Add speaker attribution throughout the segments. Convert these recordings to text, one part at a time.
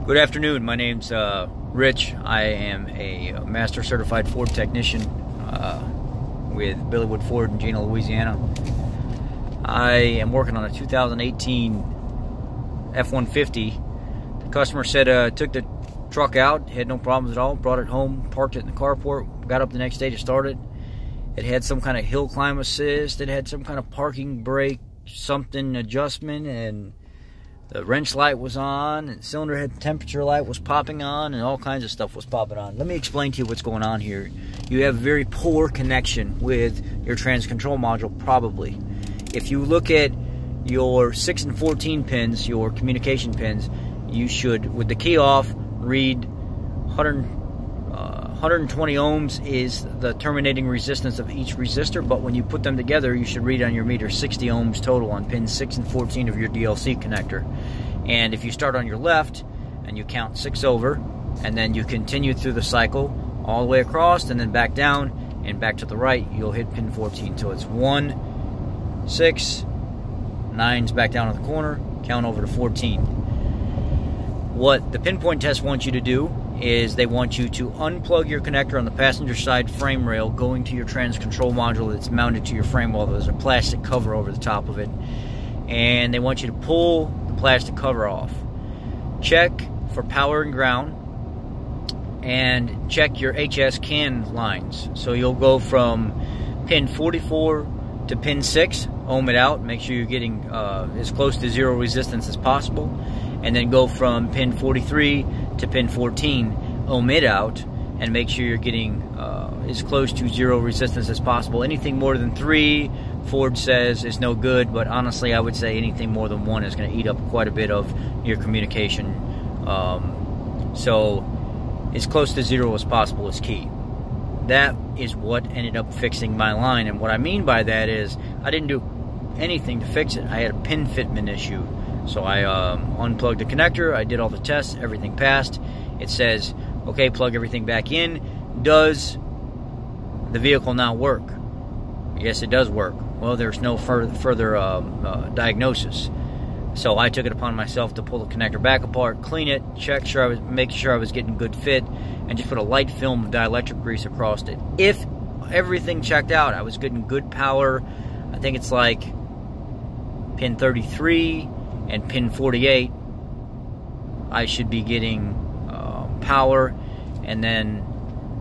Speaker 1: Good afternoon. My name's Rich. I am a Master Certified Ford Technician with Billywood Ford in Jena, Louisiana. I am working on a 2018 F150. The customer said took the truck out, had no problems at all, brought it home, parked it in the carport, got up the next day to start it. It had some kind of hill climb assist, it had some kind of parking brake, something adjustment, and the wrench light was on, and the cylinder head temperature light was popping on, and all kinds of stuff was popping on. Let me explain to you what's going on here. You have very poor connection with your trans control module, probably. If you look at your 6 and 14 pins, your communication pins, you should, with the key off, read 120 ohms is the terminating resistance of each resistor, but when you put them together, you should read on your meter 60 ohms total on pins 6 and 14 of your DLC connector. And if you start on your left and you count 6 over, and then you continue through the cycle all the way across and then back down and back to the right, you'll hit pin 14. So it's 1, 6, 9's back down in the corner, count over to 14. What the pinpoint test wants you to do is they want you to unplug your connector on the passenger side frame rail going to your trans control module that's mounted to your frame wall. There's a plastic cover over the top of it, and they want you to pull the plastic cover off. Check for power and ground, and check your HS CAN lines. So you'll go from pin 44 to pin 6, ohm it out, make sure you're getting as close to zero resistance as possible, and then go from pin 43 to pin 14, ohm it out, and make sure you're getting as close to zero resistance as possible. Anything more than 3, Ford says, is no good, but honestly I would say anything more than 1 is going to eat up quite a bit of your communication. So as close to zero as possible is key. That is what ended up fixing my line, and what I mean by that is I didn't do anything to fix it. I had a pin fitment issue. So I unplugged the connector, I did all the tests, everything passed. It says, okay, plug everything back in. Does the vehicle now work? Yes, it does work. Well, there's no further diagnosis. So I took it upon myself to pull the connector back apart, clean it, make sure I was getting good fit, and just put a light film of dielectric grease across it. If everything checked out, I was getting good power. I think it's like pin 33 and pin 48, I should be getting power. And then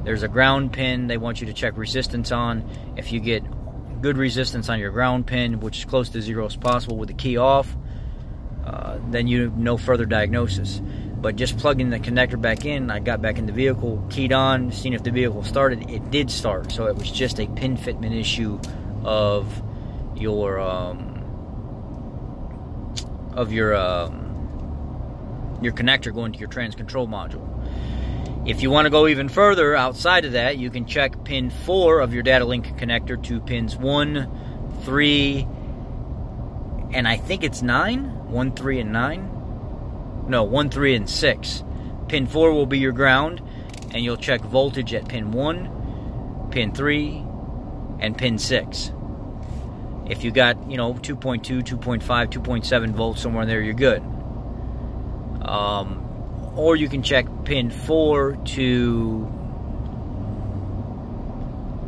Speaker 1: there's a ground pin they want you to check resistance on. If you get good resistance on your ground pin, which is close to zero as possible with the key off, then you have no further diagnosis. But just plugging the connector back in, I got back in the vehicle, keyed on, seen if the vehicle started. It did start, so it was just a pin fitment issue of your connector going to your trans control module. If you want to go even further outside of that, you can check pin 4 of your data link connector to pins 1, 3, and I think it's 9. 1, 3, and 9. No, 1, 3, and 6. Pin 4 will be your ground, and you'll check voltage at pin 1, pin 3, and pin 6. If you got, 2.2, 2.5, 2.7 volts somewhere in there, you're good. Or you can check pin 4 to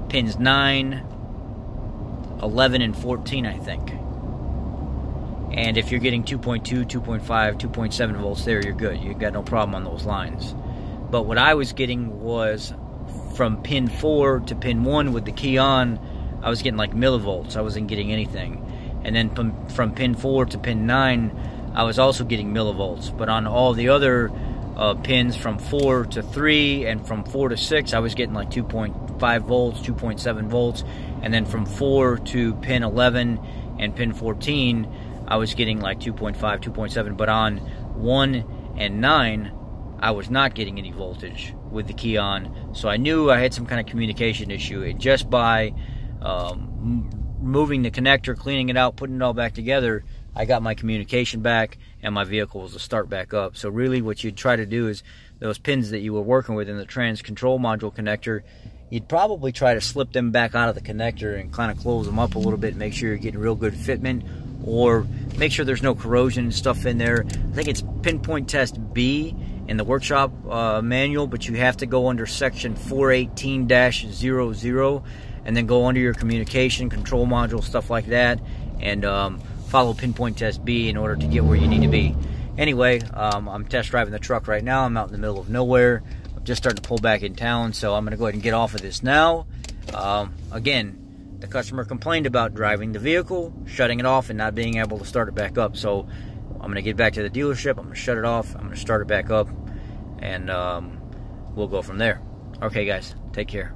Speaker 1: pins 9, 11, and 14, I think. And if you're getting 2.2, 2.5, 2.7 volts there, you're good. You've got no problem on those lines. But what I was getting was from pin 4 to pin 1 with the key on, I was getting like millivolts. I wasn't getting anything. And then from pin 4 to pin 9, I was also getting millivolts. But on all the other pins from 4 to 3 and from 4 to 6, I was getting like 2.5 volts, 2.7 volts. And then from 4 to pin 11 and pin 14, I was getting like 2.5, 2.7. But on 1 and 9, I was not getting any voltage with the key on. So I knew I had some kind of communication issue. Just by moving the connector, cleaning it out, putting it all back together, I got my communication back and my vehicle was to start back up. So really what you'd try to do is those pins that you were working with in the trans control module connector, you'd probably try to slip them back out of the connector and kind of close them up a little bit, make sure you're getting real good fitment, or make sure there's no corrosion and stuff in there. I think it's pinpoint test B in the workshop manual, but you have to go under section 418-00 and then go under your communication control module, stuff like that, and follow pinpoint test B in order to get where you need to be. Anyway, I'm test driving the truck right now. I'm out in the middle of nowhere. I'm just starting to pull back in town, so I'm going to go ahead and get off of this now. Again, the customer complained about driving the vehicle, shutting it off, and not being able to start it back up. So I'm going to get back to the dealership. I'm going to shut it off. I'm going to start it back up, and we'll go from there. Okay, guys, take care.